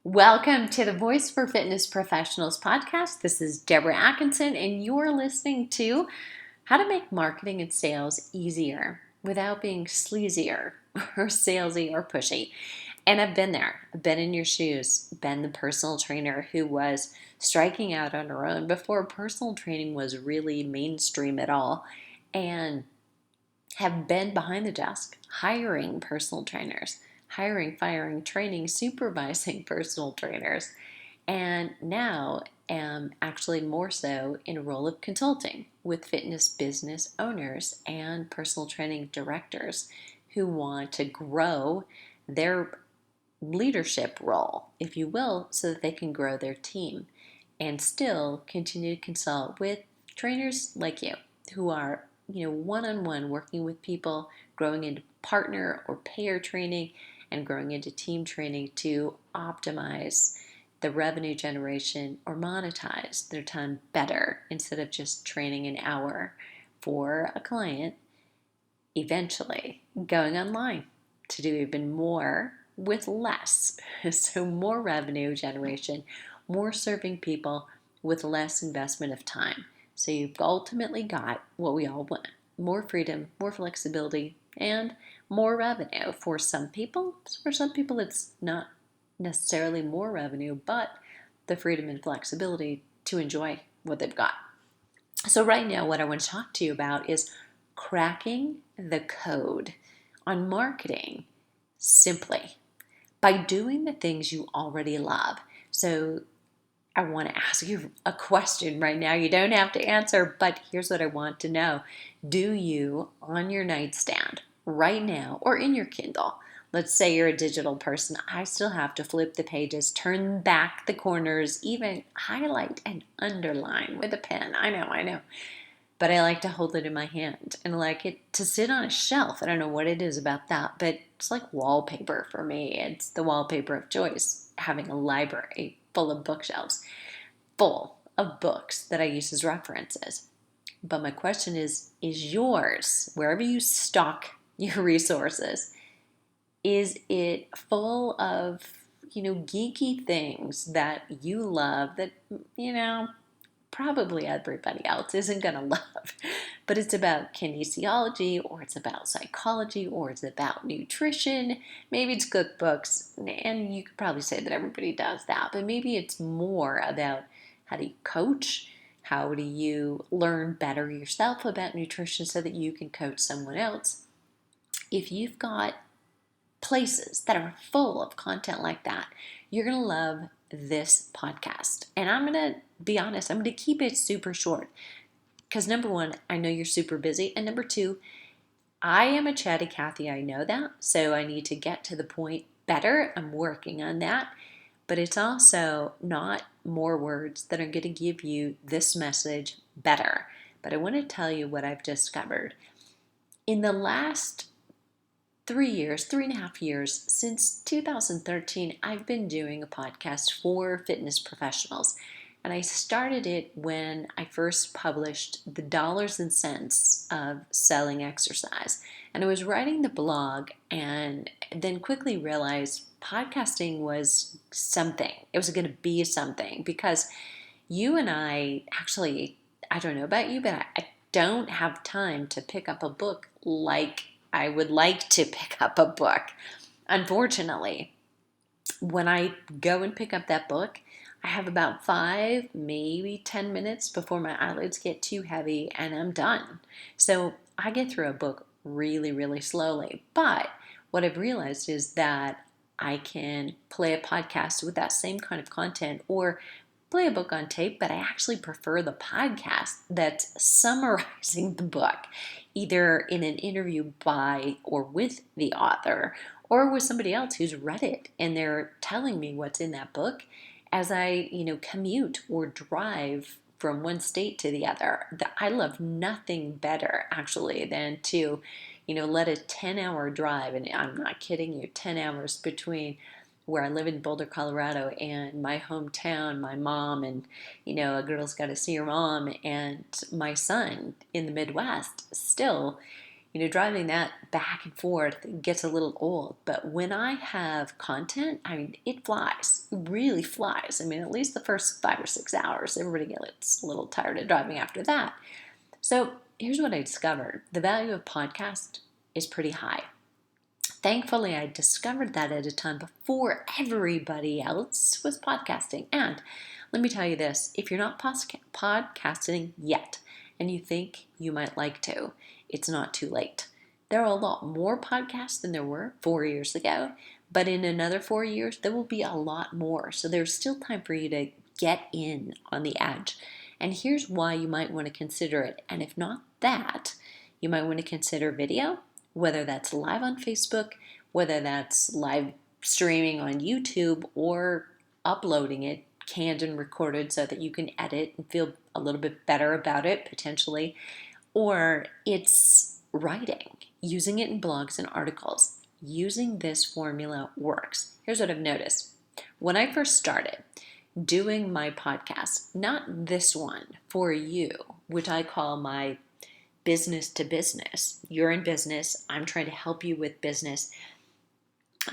Welcome to the Voice for Fitness Professionals podcast. This is Deborah Atkinson, and you're listening to how to make marketing and sales easier without being sleazier or salesy or pushy. And I've been there. I've been in your shoes, been the personal trainer who was striking out on her own before personal training was really mainstream at all, and have been behind the desk hiring personal trainers, hiring, firing, training, supervising personal trainers, and now am actually more so in a role of consulting with fitness business owners and personal training directors who want to grow their leadership role, if you will, so that they can grow their team and still continue to consult with trainers like you who are, one-on-one working with people, growing into partner or payer training and growing into team training to optimize the revenue generation or monetize their time better instead of just training an hour for a client, eventually going online to do even more with less. So more revenue generation, more serving people with less investment of time. So you've ultimately got what we all want: more freedom, more flexibility, and more revenue. For some people, it's not necessarily more revenue, but the freedom and flexibility to enjoy what they've got. So right now, what I want to talk to you about is cracking the code on marketing simply by doing the things you already love. So I want to ask you a question right now. You don't have to answer, but here's what I want to know. Do you, on your nightstand right now or in your Kindle, let's say you're a digital person, I still have to flip the pages, turn back the corners, even highlight and underline with a pen. I know. But I like to hold it in my hand and I like it to sit on a shelf. I don't know what it is about that, but it's like wallpaper for me. It's the wallpaper of choice, having a library full of bookshelves, full of books that I use as references. But my question is yours, wherever you stock your resources, is it full of, geeky things that you love that, probably everybody else isn't going to love, but it's about kinesiology, or it's about psychology, or it's about nutrition. Maybe it's cookbooks, and you could probably say that everybody does that, but maybe it's more about how do you coach, how do you learn better yourself about nutrition so that you can coach someone else. If you've got places that are full of content like that, you're going to love this podcast. And I'm going to be honest, I'm going to keep it super short because number one, I know you're super busy. And number two, I am a chatty Cathy. I know that. So I need to get to the point better. I'm working on that. But it's also not more words that are going to give you this message better. But I want to tell you what I've discovered. In the last 3.5 years, since 2013, I've been doing a podcast for fitness professionals. And I started it when I first published The Dollars and Cents of Selling Exercise. And I was writing the blog and then quickly realized podcasting was something. It was going to be something because you and I actually, I don't know about you, but I don't have time to pick up a book like I would like to pick up a book. Unfortunately, when I go and pick up that book, I have about 5, maybe 10 minutes before my eyelids get too heavy and I'm done. So I get through a book really, really slowly. But what I've realized is that I can play a podcast with that same kind of content or play a book on tape, but I actually prefer the podcast that's summarizing the book, either in an interview by or with the author, or with somebody else who's read it and they're telling me what's in that book as I, commute or drive from one state to the other. I love nothing better actually than to, let a 10-hour drive, and I'm not kidding you, 10 hours between where I live in Boulder, Colorado, and my hometown, my mom, and, a girl's got to see her mom, and my son in the Midwest, still, driving that back and forth gets a little old. But when I have content, it flies. It really flies. At least the first 5 or 6 hours. Everybody gets a little tired of driving after that. So here's what I discovered. The value of podcast is pretty high. Thankfully, I discovered that at a time before everybody else was podcasting. And let me tell you this, if you're not podcasting yet and you think you might like to, it's not too late. There are a lot more podcasts than there were 4 years ago, but in another 4 years, there will be a lot more. So there's still time for you to get in on the edge. And here's why you might want to consider it. And if not that, you might want to consider video, whether that's live on Facebook, whether that's live streaming on YouTube, or uploading it canned and recorded so that you can edit and feel a little bit better about it potentially, or it's writing, using it in blogs and articles. Using this formula works. Here's what I've noticed. When I first started doing my podcast, not this one, For You, which I call my business to business. You're in business. I'm trying to help you with business.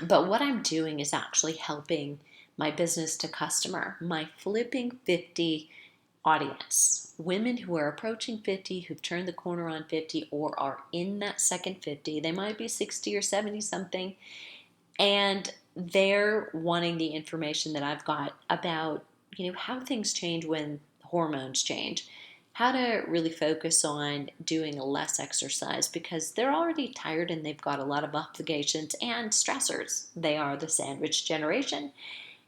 But what I'm doing is actually helping my business to customer, my Flipping 50 audience. Women who are approaching 50, who've turned the corner on 50, or are in that second 50. They might be 60 or 70 something. And they're wanting the information that I've got about, how things change when hormones change, how to really focus on doing less exercise because they're already tired and they've got a lot of obligations and stressors. They are the sandwich generation.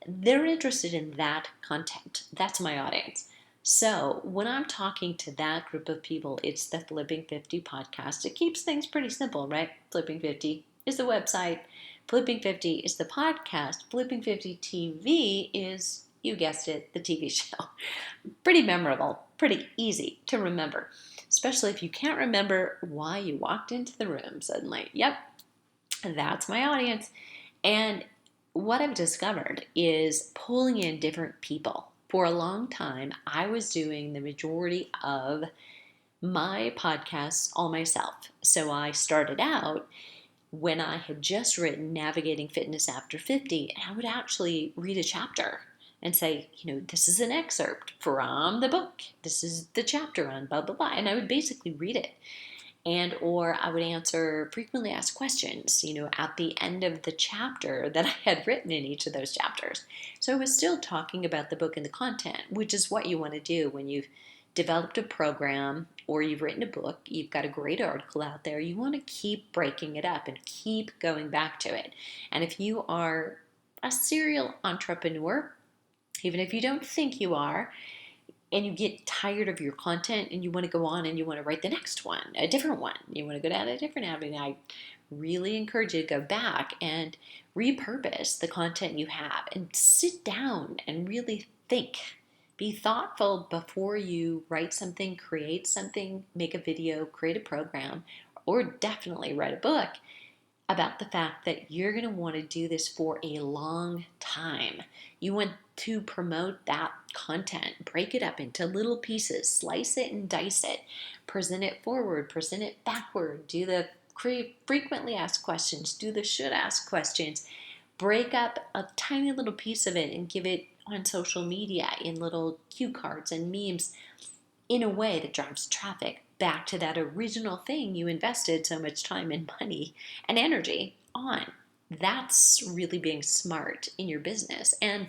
They're interested in that content. That's my audience. So when I'm talking to that group of people, it's the Flipping 50 podcast. It keeps things pretty simple, right? Flipping 50 is the website. Flipping 50 is the podcast. Flipping 50 TV is, you guessed it, the TV show. Pretty memorable, pretty easy to remember, especially if you can't remember why you walked into the room suddenly. Yep, that's my audience. And what I've discovered is pulling in different people. For a long time, I was doing the majority of my podcasts all myself. So I started out when I had just written Navigating Fitness After 50, and I would actually read a chapter and say, this is an excerpt from the book. This is the chapter on blah, blah, blah. And I would basically read it. Or I would answer frequently asked questions, at the end of the chapter that I had written in each of those chapters. So I was still talking about the book and the content, which is what you want to do when you've developed a program or you've written a book, you've got a great article out there. You want to keep breaking it up and keep going back to it. And if you are a serial entrepreneur, even if you don't think you are, and you get tired of your content and you want to go on and you want to write the next one, a different one, you want to go down a different avenue, I really encourage you to go back and repurpose the content you have and sit down and really think. Be thoughtful before you write something, create something, make a video, create a program, or definitely write a book about the fact that you're going to want to do this for a long time. You want to promote that content, break it up into little pieces, slice it and dice it, present it forward, present it backward, do the frequently asked questions, do the should ask questions, break up a tiny little piece of it and give it on social media in little cue cards and memes in a way that drives traffic back to that original thing you invested so much time and money and energy on. That's really being smart in your business and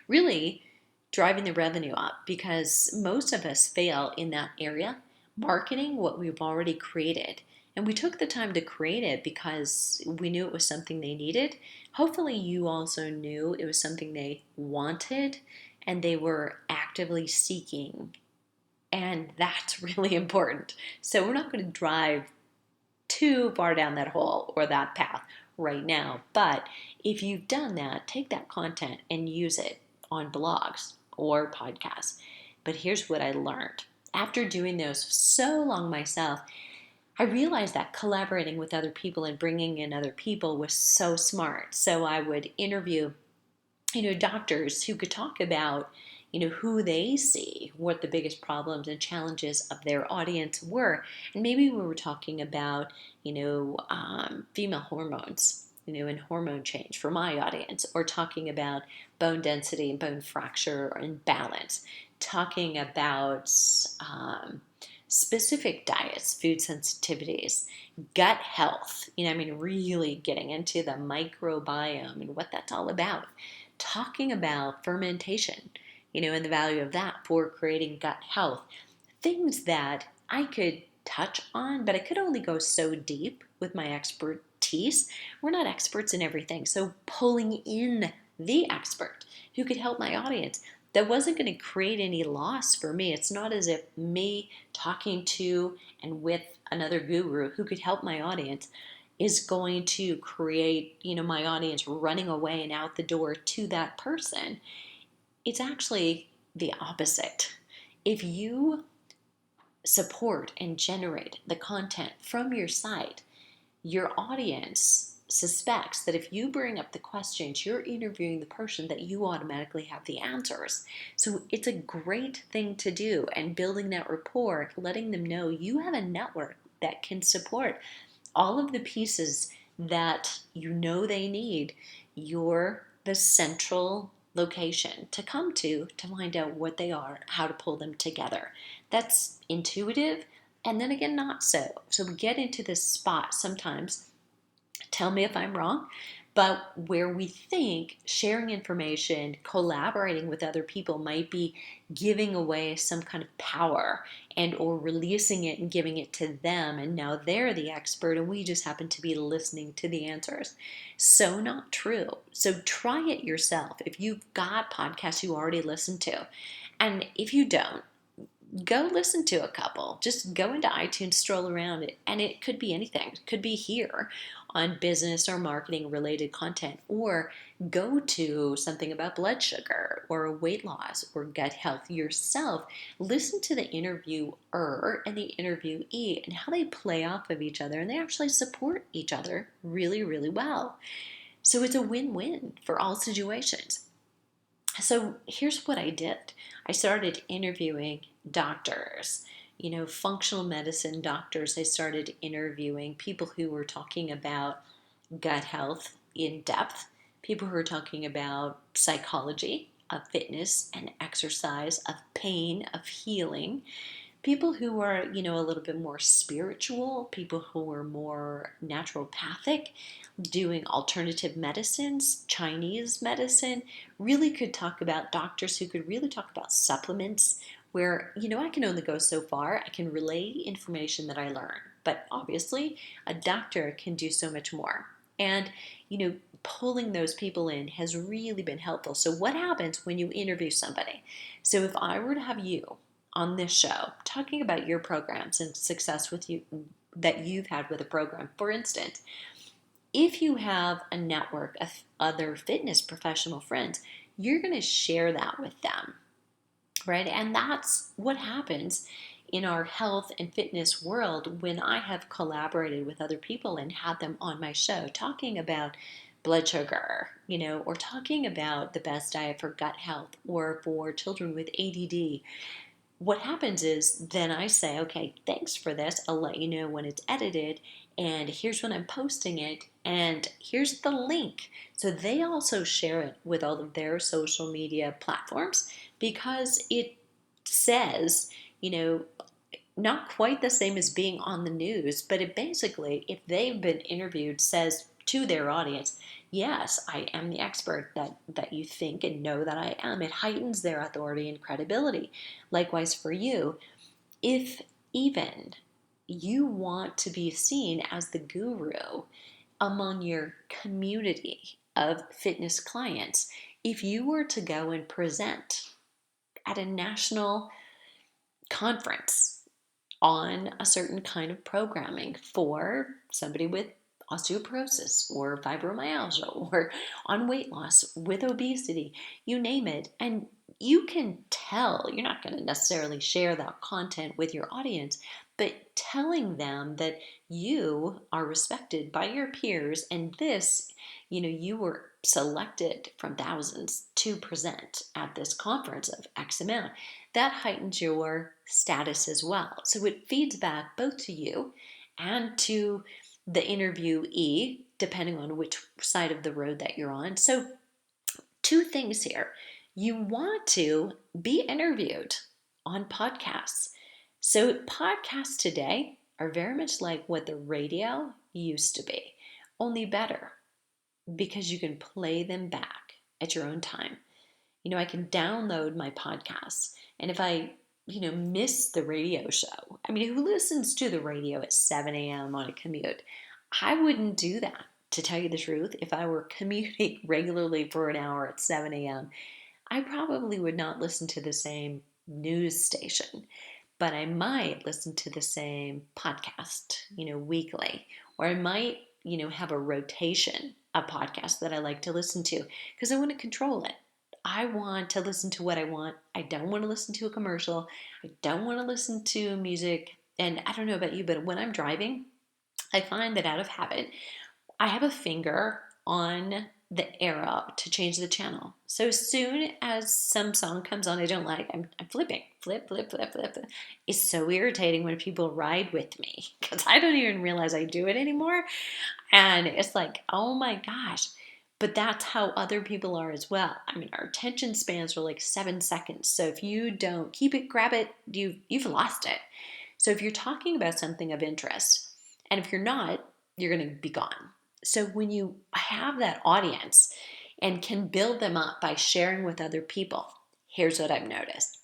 really driving the revenue up, because most of us fail in that area, marketing what we've already created. And we took the time to create it because we knew it was something they needed. Hopefully you also knew it was something they wanted and they were actively seeking. And that's really important. So we're not going to drive too far down that hole or that path right now. But if you've done that, take that content and use it on blogs or podcasts. But here's what I learned. After doing those so long myself, I realized that collaborating with other people and bringing in other people was so smart. So I would interview, doctors who could talk about, who they see, what the biggest problems and challenges of their audience were. And maybe we were talking about, female hormones, and hormone change for my audience, or talking about bone density and bone fracture and balance, talking about specific diets, food sensitivities, gut health, really getting into the microbiome and what that's all about, talking about fermentation, and the value of that for creating gut health, things that I could touch on, but I could only go so deep with my expertise. We're not experts in everything. So pulling in the expert who could help my audience, that wasn't going to create any loss for me. It's not as if me talking to and with another guru who could help my audience is going to create, my audience running away and out the door to that person. It's actually the opposite. If you support and generate the content from your site, your audience suspects that if you bring up the questions, you're interviewing the person, that you automatically have the answers. So it's a great thing to do, and building that rapport, letting them know you have a network that can support all of the pieces that they need. You're the central location to come to find out what they are, how to pull them together. That's intuitive, and then again, not so. So we get into this spot sometimes, tell me if I'm wrong, but where we think sharing information, collaborating with other people might be giving away some kind of power and or releasing it and giving it to them, and now they're the expert and we just happen to be listening to the answers. So not true. So try it yourself. If you've got podcasts you already listen to, and if you don't, go listen to a couple. Just go into iTunes, stroll around it, and it could be anything. It could be here on business or marketing related content, or go to something about blood sugar or weight loss or gut health yourself. Listen to the interviewer and the interviewee and how they play off of each other, and they actually support each other really, really well. So it's a win-win for all situations. So here's what I did. I started interviewing doctors, functional medicine doctors. I started interviewing people who were talking about gut health in depth, people who are talking about psychology, of fitness and exercise, of pain, of healing, people who are, a little bit more spiritual, people who are more naturopathic, doing alternative medicines, Chinese medicine, really could talk about doctors who could really talk about supplements, where, I can only go so far. I can relay information that I learn, but obviously a doctor can do so much more. And, pulling those people in has really been helpful. So what happens when you interview somebody? So if I were to have you on this show talking about your programs and success with you that you've had with a program, for instance, if you have a network of other fitness professional friends, you're going to share that with them, right? And that's what happens in our health and fitness world when I have collaborated with other people and had them on my show talking about blood sugar, or talking about the best diet for gut health or for children with ADD. What happens is then I say, okay, thanks for this. I'll let you know when it's edited, and here's when I'm posting it, and here's the link. So they also share it with all of their social media platforms, because it says, not quite the same as being on the news, but it basically, if they've been interviewed, says to their audience, yes, I am the expert that you think and know that I am. It heightens their authority and credibility. Likewise for you, if even you want to be seen as the guru among your community of fitness clients, if you were to go and present at a national conference on a certain kind of programming for somebody with osteoporosis or fibromyalgia, or on weight loss with obesity, you name it, and you can tell, you're not going to necessarily share that content with your audience, but telling them that you are respected by your peers, and this You were selected from thousands to present at this conference of X amount. That heightens your status as well. So it feeds back both to you and to the interviewee, depending on which side of the road that you're on. So, two things here. You want to be interviewed on podcasts. So, podcasts today are very much like what the radio used to be, only better because you can play them back at your own time. I can download my podcasts, and if I miss the radio show, I mean, who listens to the radio at 7 a.m. on a commute? I wouldn't do that, to tell you the truth. If I were commuting regularly for an hour at 7 a.m., I probably would not listen to the same news station, but I might listen to the same podcast, weekly, or I might, have a rotation of podcasts that I like to listen to because I want to control it. I want to listen to what I want. I don't want to listen to a commercial. I don't want to listen to music. And I don't know about you, but when I'm driving, I find that out of habit, I have a finger on the arrow to change the channel. So as soon as some song comes on I don't like, I'm flipping. Flip, flip, flip, flip, flip. It's so irritating when people ride with me because I don't even realize I do it anymore. And it's like, oh my gosh. But that's how other people are as well. I mean, our attention spans are like 7 seconds. So if you don't keep it, grab it, you've lost it. So if you're talking about something of interest, and if you're not, you're going to be gone. So when you have that audience and can build them up by sharing with other people, here's what I've noticed.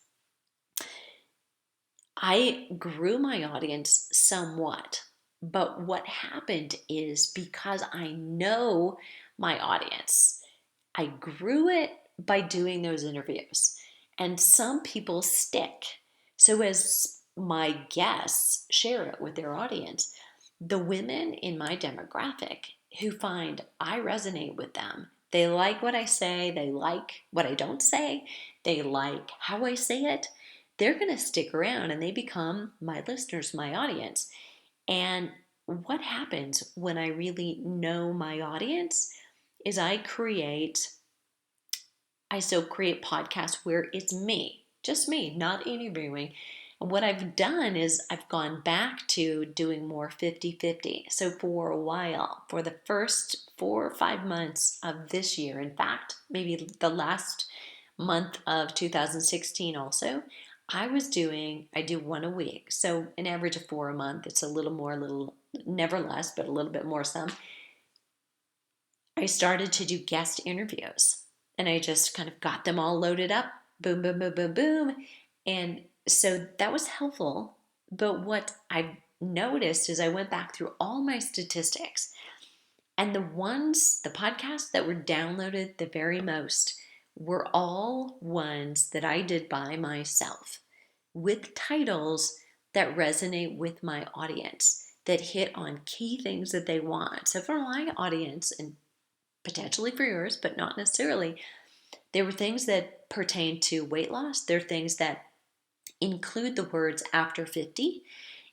I grew my audience somewhat, but what happened is because I know my audience, I grew it by doing those interviews. And some people stick. So as my guests share it with their audience, the women in my demographic who find I resonate with them, they like what I say, they like what I don't say, they like how I say it, they're going to stick around and they become my listeners, my audience. And what happens when I really know my audience is I still create podcasts where it's me, just me, not interviewing. And what I've done is I've gone back to doing more 50-50. So for a while, for the first 4 or 5 months of this year, in fact, maybe the last month of 2016 also, I do one a week. So an average of 4 a month. It's a little more, a little, never less, but a little bit more some. I started to do guest interviews and I just kind of got them all loaded up. Boom, boom, boom, boom, boom. And so that was helpful. But what I noticed is I went back through all my statistics, and the podcasts that were downloaded the very most were all ones that I did by myself with titles that resonate with my audience, that hit on key things that they want. So for my audience, and potentially for yours, but not necessarily, there were things that pertain to weight loss. There are things that include the words after 50,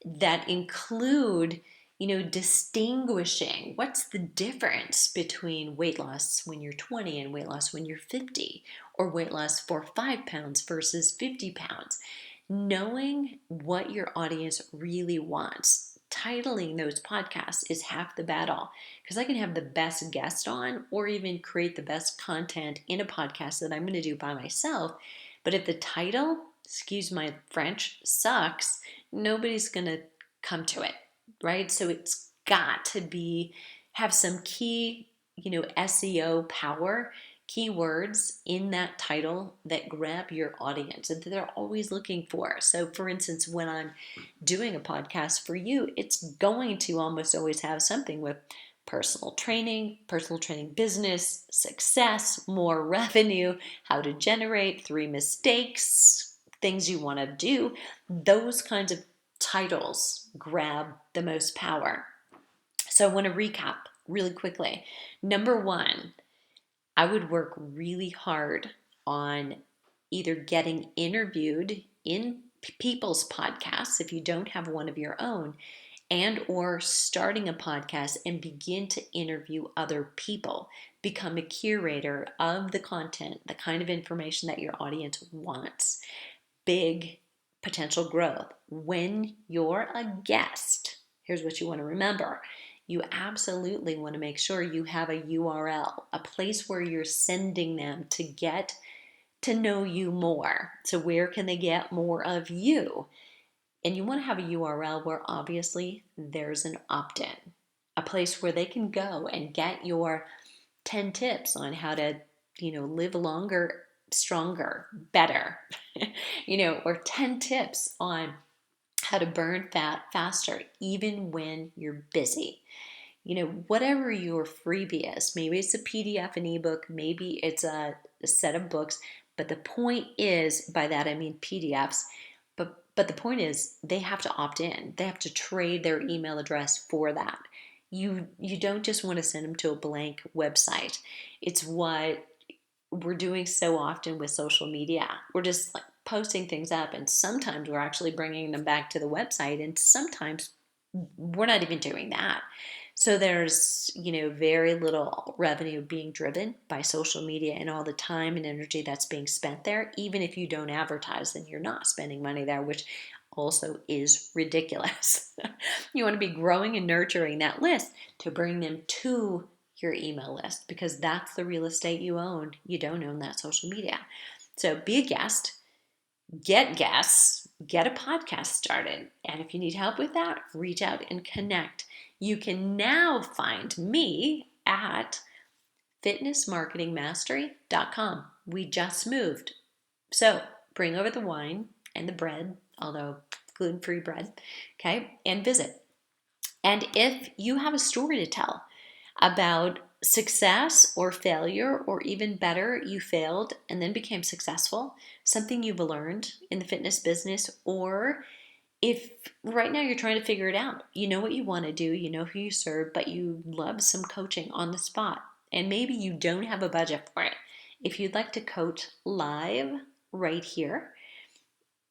that include, distinguishing what's the difference between weight loss when you're 20 and weight loss when you're 50, or weight loss for 5 pounds versus 50 pounds. Knowing what your audience really wants, titling those podcasts is half the battle, because I can have the best guest on or even create the best content in a podcast that I'm going to do by myself. But if the title, excuse my French, sucks, nobody's going to come to it, right? So it's got to have some key, SEO power, keywords in that title that grab your audience and that they're always looking for. So for instance, when I'm doing a podcast for you, it's going to almost always have something with personal training business, success, more revenue, how to generate, 3 mistakes, things you want to do. Those kinds of titles grab the most power. So I want to recap really quickly. Number one, I would work really hard on either getting interviewed in people's podcasts if you don't have one of your own, and or starting a podcast and begin to interview other people. Become a curator of the content, the kind of information that your audience wants. Big potential growth. When you're a guest, here's what you want to remember. You absolutely want to make sure you have a URL, a place where you're sending them to get to know you more. So where can they get more of you? And you want to have a URL where obviously there's an opt-in, a place where they can go and get your 10 tips on how to, live longer, stronger, better, or 10 tips on how to burn fat faster, even when you're busy. Whatever your freebie is, maybe it's a PDF, an ebook, maybe it's a set of books. But the point is, by that I mean PDFs, but the point is they have to opt in. They have to trade their email address for that. You don't just want to send them to a blank website. It's what we're doing so often with social media. We're just like posting things up, and sometimes we're actually bringing them back to the website, and sometimes we're not even doing that. So there's, very little revenue being driven by social media and all the time and energy that's being spent there. Even if you don't advertise, then you're not spending money there, which also is ridiculous. You want to be growing and nurturing that list to bring them to your email list, because that's the real estate you own. You don't own that social media. So be a guest, get guests, get a podcast started. And if you need help with that, reach out and connect. You can now find me at fitnessmarketingmastery.com. We just moved. So bring over the wine and the bread, although gluten-free bread, okay, and visit. And if you have a story to tell about success or failure, or even better, you failed and then became successful, something you've learned in the fitness business, or if right now you're trying to figure it out, you know what you want to do, you know who you serve, but you love some coaching on the spot, and maybe you don't have a budget for it. If you'd like to coach live right here,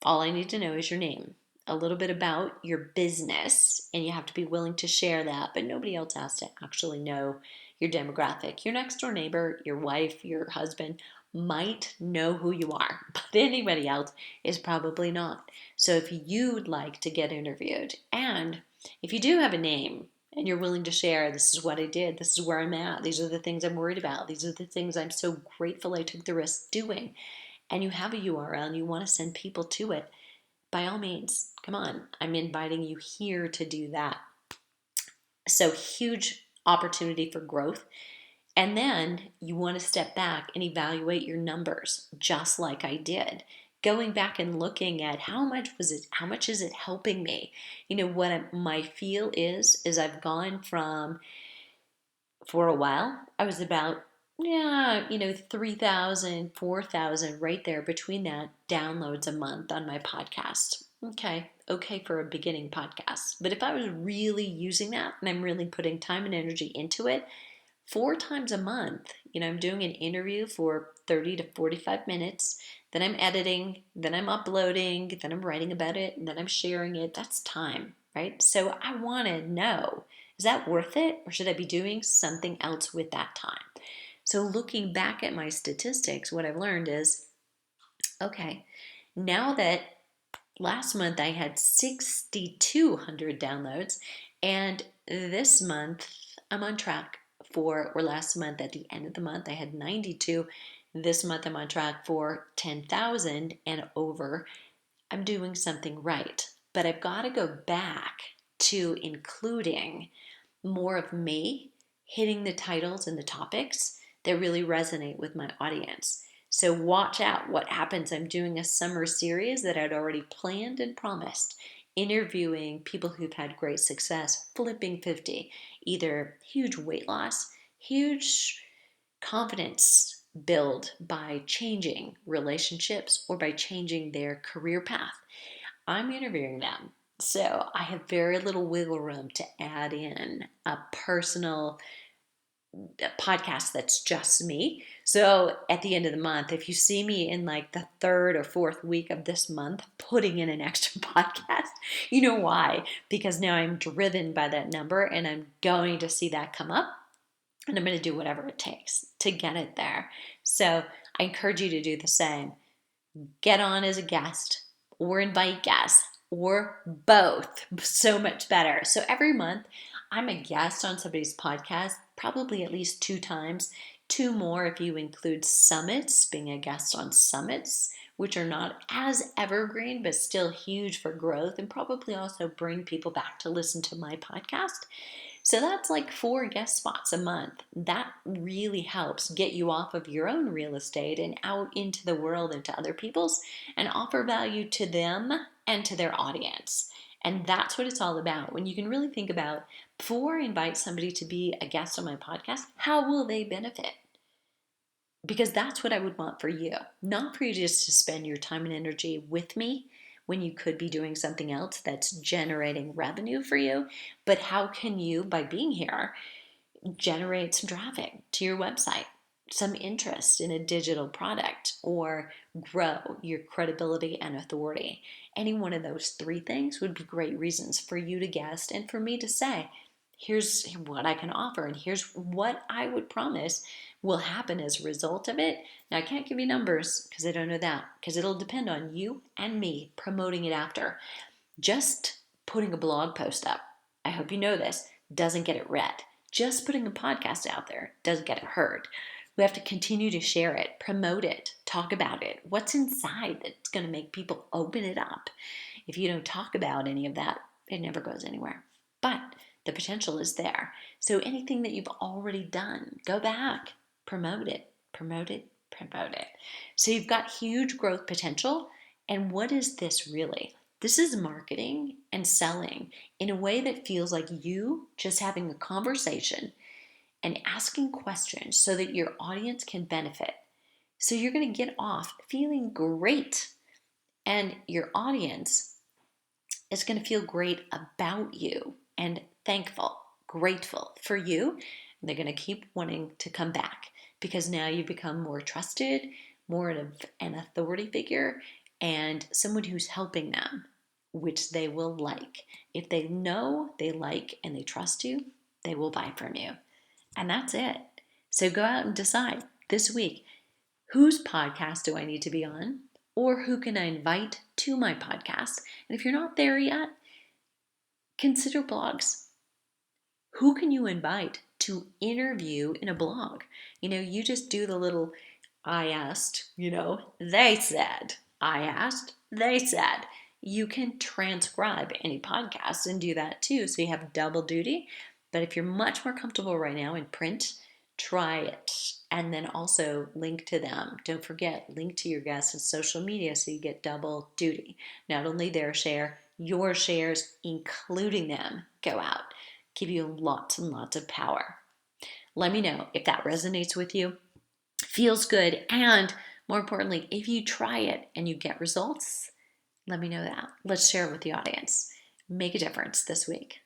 all I need to know is your name, a little bit about your business, and you have to be willing to share that, but nobody else has to actually know your demographic. Your next door neighbor, your wife, your husband might know who you are, but anybody else is probably not. So if you'd like to get interviewed, and if you do have a name and you're willing to share, this is what I did, this is where I'm at, these are the things I'm worried about, these are the things I'm so grateful I took the risk doing, and you have a URL and you want to send people to it, by all means, come on. I'm inviting you here to do that. So huge opportunity for growth. And then you want to step back and evaluate your numbers, just like I did. Going back and looking at how much is it helping me? What my feel is I've gone from, for a while, I was about, 3,000, 4,000, right there between that, downloads a month on my podcast. Okay for a beginning podcast. But if I was really using that and I'm really putting time and energy into it, 4 times a month, I'm doing an interview for 30 to 45 minutes, then I'm editing, then I'm uploading, then I'm writing about it, and then I'm sharing it. That's time, right? So I want to know, is that worth it, or should I be doing something else with that time? So looking back at my statistics, what I've learned is, okay, now that last month I had 6,200 downloads, and this month I'm on track or last month at the end of the month I had 92. This month I'm on track for 10,000 and over. I'm doing something right, but I've got to go back to including more of me hitting the titles and the topics that really resonate with my audience. So watch out what happens. I'm doing a summer series that I'd already planned and promised, interviewing people who've had great success flipping 50, either huge weight loss, huge confidence build by changing relationships, or by changing their career path. I'm interviewing them. So I have very little wiggle room to add in a personal podcast that's just me. So at the end of the month, if you see me in like the third or fourth week of this month putting in an extra podcast, you know why? Because now I'm driven by that number and I'm going to see that come up and I'm going to do whatever it takes to get it there. So I encourage you to do the same. Get on as a guest or invite guests or both. So much better. So every month, I'm a guest on somebody's podcast, probably at least 2 times, 2 more if you include summits, being a guest on summits, which are not as evergreen, but still huge for growth and probably also bring people back to listen to my podcast. So that's like 4 guest spots a month. That really helps get you off of your own real estate and out into the world and to other people's and offer value to them and to their audience. And that's what it's all about. When you can really think about, before I invite somebody to be a guest on my podcast, how will they benefit? Because that's what I would want for you. Not for you just to spend your time and energy with me when you could be doing something else that's generating revenue for you, but how can you, by being here, generate some traffic to your website, some interest in a digital product, or grow your credibility and authority? Any one of those 3 things would be great reasons for you to guest and for me to say, here's what I can offer and here's what I would promise will happen as a result of it. Now, I can't give you numbers because I don't know that, because it'll depend on you and me promoting it after. Just putting a blog post up, I hope you know this, doesn't get it read. Just putting a podcast out there doesn't get it heard. We have to continue to share it, promote it, talk about it. What's inside that's going to make people open it up? If you don't talk about any of that, it never goes anywhere. But the potential is there. So anything that you've already done, go back, promote it, promote it, promote it. So you've got huge growth potential. And what is this really? This is marketing and selling in a way that feels like you just having a conversation and asking questions so that your audience can benefit. So you're going to get off feeling great, and your audience is going to feel great about you and thankful, grateful for you. And they're going to keep wanting to come back because now you become more trusted, more of an authority figure, and someone who's helping them, which they will like. If they know, they like, and they trust you, they will buy from you. And that's it. So go out and decide this week, whose podcast do I need to be on? Or who can I invite to my podcast? And if you're not there yet, consider blogs. Who can you invite to interview in a blog? You just do the little I asked, they said. I asked, they said. You can transcribe any podcast and do that too. So you have double duty. But if you're much more comfortable right now in print, try it. And then also link to them. Don't forget, link to your guests on social media so you get double duty. Not only their share, your shares, including them, go out. Give you lots and lots of power. Let me know if that resonates with you, feels good, and more importantly, if you try it and you get results, let me know that. Let's share it with the audience. Make a difference this week.